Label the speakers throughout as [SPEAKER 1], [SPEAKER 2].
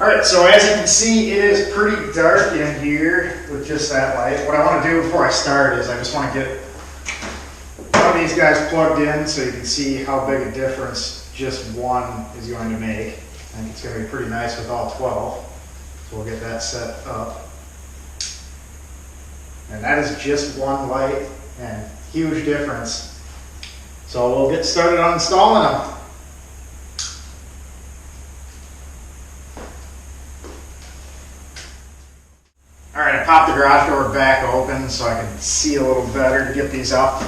[SPEAKER 1] Alright, so as you can see, it is pretty dark in here with just that light. What I want to do before I start is I just want to get one of these guys plugged in so you can see how big a difference just one is going to make. I think it's going to be pretty nice with all 12. So we'll get that set up. And that is just one light and huge difference. So we'll get started on installing them. Alright, I popped the garage door back open so I can see a little better to get these up.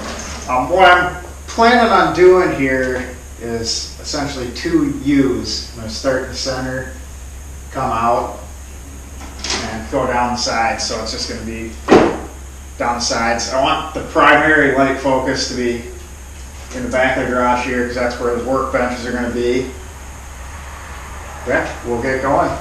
[SPEAKER 1] What I'm planning on doing here is essentially two U's. I'm going to start in the center, come out, and go down the sides. So it's just going to be down the sides. I want the primary light focus to be in the back of the garage here because that's where the workbenches are going to be. Yeah, we'll get going.